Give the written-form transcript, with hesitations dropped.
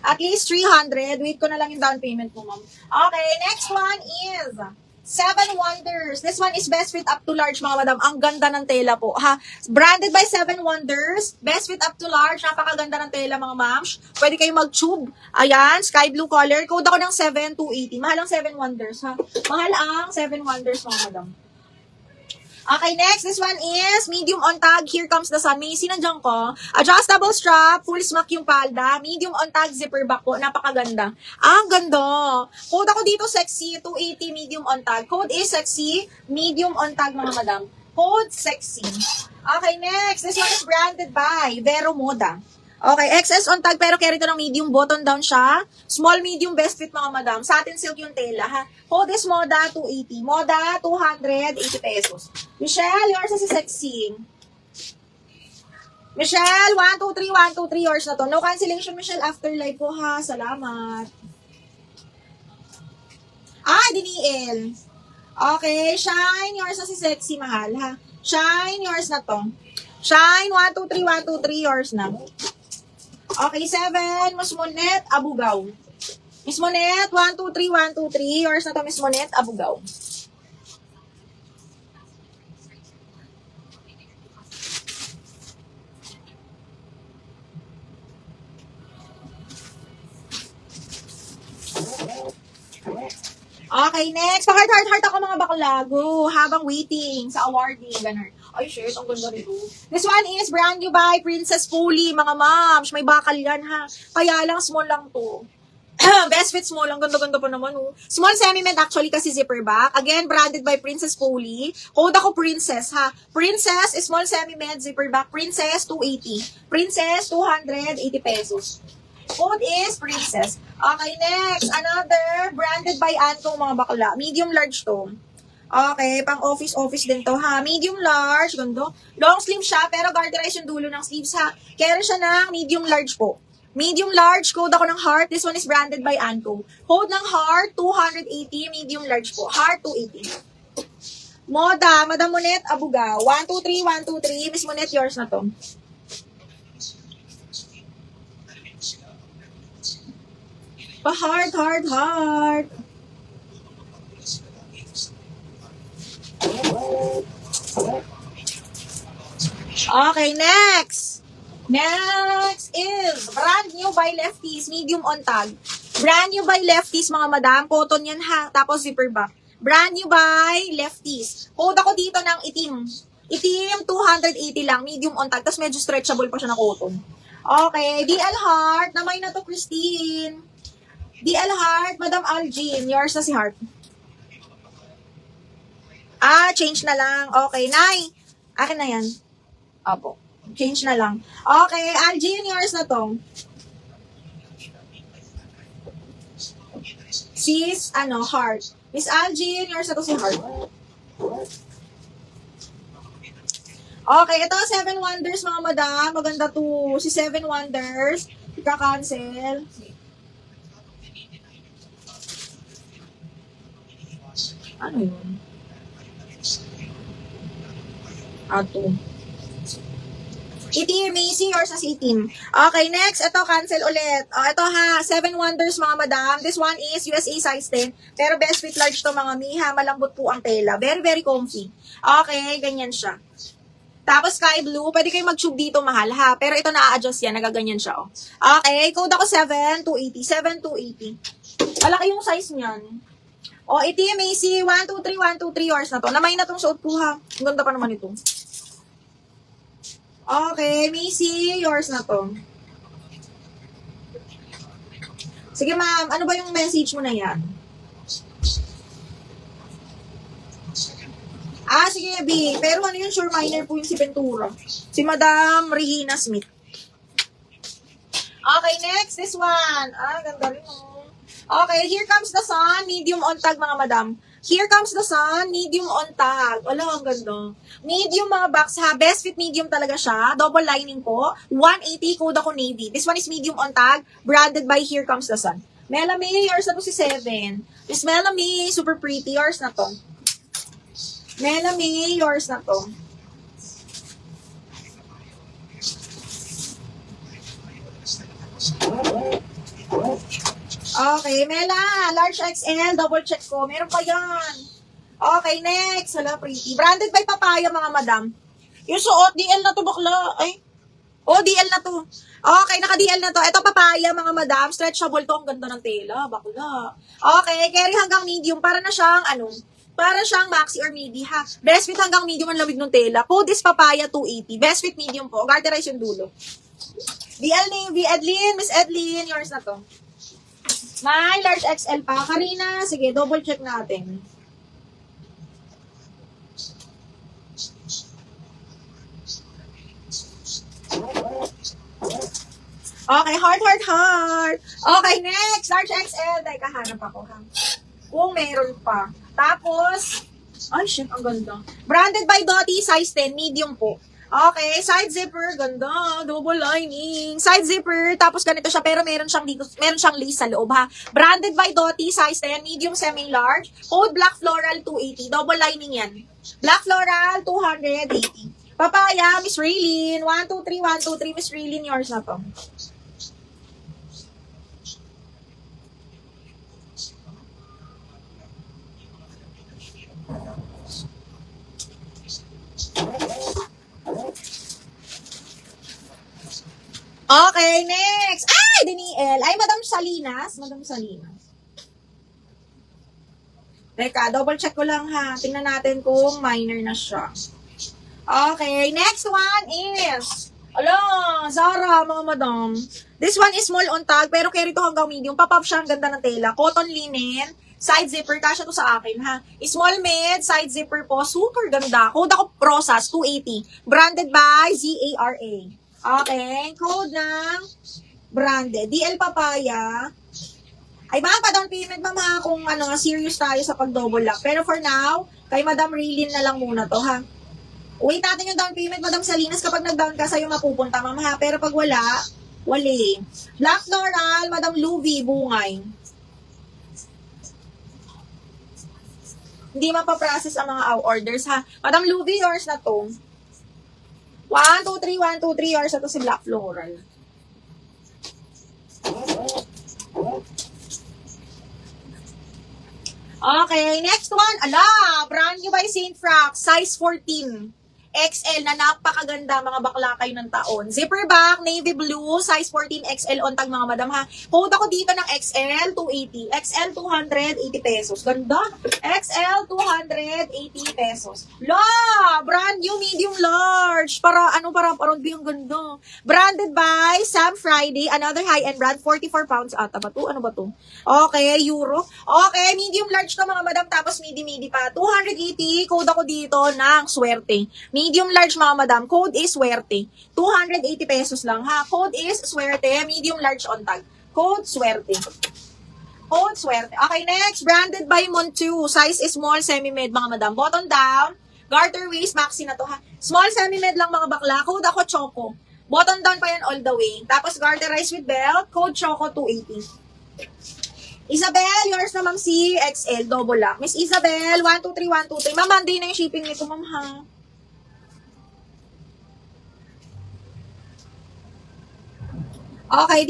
At least 300. Wait ko na lang yung down payment mo, ma'am. Okay, next one is Seven Wonders. This one is best fit up to large, mga madam. Ang ganda ng tela po, ha? Branded by Seven Wonders. Best fit up to large. Napakaganda ng tela, mga ma'ams. Pwede kayo mag-tube. Ayan, sky blue color. Code ako ng 7280. Mahal ang Seven Wonders, ha? Mahal ang Seven Wonders, mga madam. Okay, next. This one is medium on tag. Here comes the sun. May sinadyan ko. Adjustable strap. Full smock yung palda. Medium on tag. Zipper back po. Napakaganda. Ang ganda. Code ako dito sexy. 280 medium on tag. Code is sexy. Medium on tag, mga madam. Code sexy. Okay, next. This one is branded by Vero Moda. Okay, XS on tag pero carry ito ng medium, button down siya. Small, medium, best fit, mga madam. Satin silk yung tela, ha. Code is Moda 280. Moda 280 pesos. Michelle, yours na si Sexy. Michelle, 123, 123, yours na to. No cancellation, Michelle, after live po, ha. Salamat. Diniel. Okay, Shine, yours na si Sexy, mahal, ha. Shine, yours na to. Shine, 123, 123, yours na. Okay, 7, Miss Monet, Abugaw. Miss Monet, 123, 123. Yours na to, Miss Monet, Abugaw. Okay, next. Pa-heart ako, mga bakulago. Habang waiting sa awarding. Ganun. Ay, shit. Ang ganda rin. This one is brand new by Princess Polly. Mga moms, may bakal yan, ha. Kaya lang, small lang to. Best fit small. Ang ganda-ganda pa naman, oh. Small semi-med actually kasi zipper back. Again, branded by Princess Polly. Code ako Princess, ha. Princess, small semi-med, zipper back. Princess, 280. Princess, 280 pesos. Code is Princess. Okay, next. Another branded by Anko, mga bakla. Medium large to. Okay, pang office din to, ha. Medium large, ganda. Long sleeve siya, pero garterize yung dulo ng sleeves, ha. Carry siya ng medium large po. Medium large, code ako ng heart. This one is branded by Anko. Code ng heart, 280. Medium large po. Heart, 280. Moda, Madam Monet, Abuga. 123, 123. Miss Monet, yours na to. Pa-heart. Okay, next. Next is brand new by Lefties, medium on tag. Brand new by Lefties, mga madam. Cotton yan, ha. Tapos zipper back. Brand new by Lefties. Code ako dito ng itim. Itim, 280 lang. Medium on tag. Tapos medyo stretchable pa siya na cotton. Okay, DL Heart. Namay na to, Christine. DL Heart, Madam Algin. Yours na si Heart. Change na lang. Okay, Nay. Akin na yan. Opo. Change na lang. Okay, Algin, yours na to. Sis, Heart. Miss Algin, yours na to si Heart. Okay, ito, Seven Wonders, mga madam. Maganda to. Si Seven Wonders. Ika-cancel. Ano yun? Ato. Itim, Macy, yours na si Itim. Okay, next. Ito, cancel ulit. Ito ha, Seven Wonders, mga madam. This one is USA size 10. Pero best fit large to, mga miha. Malambot po ang tela. Very, very comfy. Okay, ganyan siya. Tapos sky blue. Pwede kayo mag-tube dito, mahal ha. Pero ito na-adjust yan. Nagaganyan siya, oh. Okay, code ako 7280. 7280. Malaki yung size niyan. Itim, Macy. 123, 123 yours na to. Namay na tong suot ko, ha. Ang ganda pa naman ito. Okay, Macy, yours na to. Sige, ma'am. Ano ba yung message mo na yan? Sige, B. Pero ano yun, sure minor po yung si Ventura. Si Madam Regina Smith. Okay, next. This one. Ganda rin, oh. Okay, here comes the sun. Medium on tag, mga madam. Here comes the sun. Medium on tag. Wala, ang ganda. Medium, mga box, ha. Best fit medium talaga siya. Double lining po. 180, code ako navy. This one is medium on tag. Branded by Here Comes the Sun. Melanie, yours na to si 7. Miss Melanie, super pretty. Yours na to. Melanie, yours na to. Okay, Mela, large XL, double check ko. Meron pa yan. Okay, next. Hala, pretty. Branded by Papaya, mga madam. Yung suot, DL na to, bakla. Ay, DL na to. Okay, naka-DL na to. Ito, Papaya, mga madam. Stretchable to. Ang ganda ng tela, bakla. Okay, carry hanggang medium. Para na siyang, para siyang maxi or midi, ha. Best fit hanggang medium ang lamig ng tela. Code is Papaya 280. Best fit medium po. Garterize yung dulo. DL Navy, Edlin, Miss Edlin, yours na to. May large XL pa. Karina, sige, double check natin. Okay, heart. Okay, next. Large XL. Teka, hanap ako, ha. Kung meron pa. Tapos, ay, shit, ang ganda. Branded by Dottie, size 10, medium po. Okay, side zipper, ganda, double lining. Side zipper, tapos ganito siya, pero meron siyang dito, meron siyang lace sa loob, ha. Branded by Dottie, size 10, medium, semi-large. Code Black Floral 280, double lining yan. Black Floral 280. Papaya, Miss Raylene, 123, Miss Raylene, yours na to. Okay, next. Ay, Daniel. Ay, Madam Salinas. Teka, double check ko lang, ha. Tingnan natin kung minor na siya. Okay, next one is, Zara, mga madam. This one is small on tag, pero carry to hanggang medium. Papap siya, ang ganda ng tela. Cotton linen, side zipper, kasya to sa akin, ha. Small mid, side zipper po, super ganda. Code ako Rosas, 280. Branded by ZARA. Okay, code ng branded. DL Papaya. Ay, mga pa-down payment, mama, kung serious tayo sa pag-double lock. Pero for now, kay Madam Raylene na lang muna to, ha. Wait natin yung down payment, Madam Salinas. Kapag nag-down ka, sa'yo mapupunta, mama, ha. Pero pag wala, wali. Black Floral, Madam Louie, bungay. Hindi mapaprocess ang mga orders, ha. Madam Louie, yours na to. 1, 2, 3, yours na to si Black Floral. Okay, next one. Brand new by Saint Frax, size 14. XL na napakaganda, mga bakla kayo ng taon. Zipper back, navy blue, size 14 XL on tag, mga madam, ha. Code ako dito ng XL 280. XL 280 pesos. Ganda. XL 280 pesos. Brand new medium large. Para yung ganda. Branded by Sam Friday, another high-end brand, 44 pounds ata ba to? Ano ba to? Okay, euro. Okay, medium large to, mga madam, tapos midi pa. 280, code ako dito ng swerte. Medium large, mga madam, code is swerte. 280 pesos lang, ha. Code is swerte, medium large on tag. Code swerte. Code swerte. Okay, next, branded by Montu. Size is small, semi-med, mga madam. Button down, garter waist, maxi na to, ha. Small, semi-med lang, mga bakla. Code ako Choco. Button down pa yan all the way. Tapos garterize with belt, code Choco 280. Isabel, yours na, ma'am, si XL, double lock. Miss Isabel, 123. Ma'am, Monday na yung shipping nito, ma'am, ha. Okay,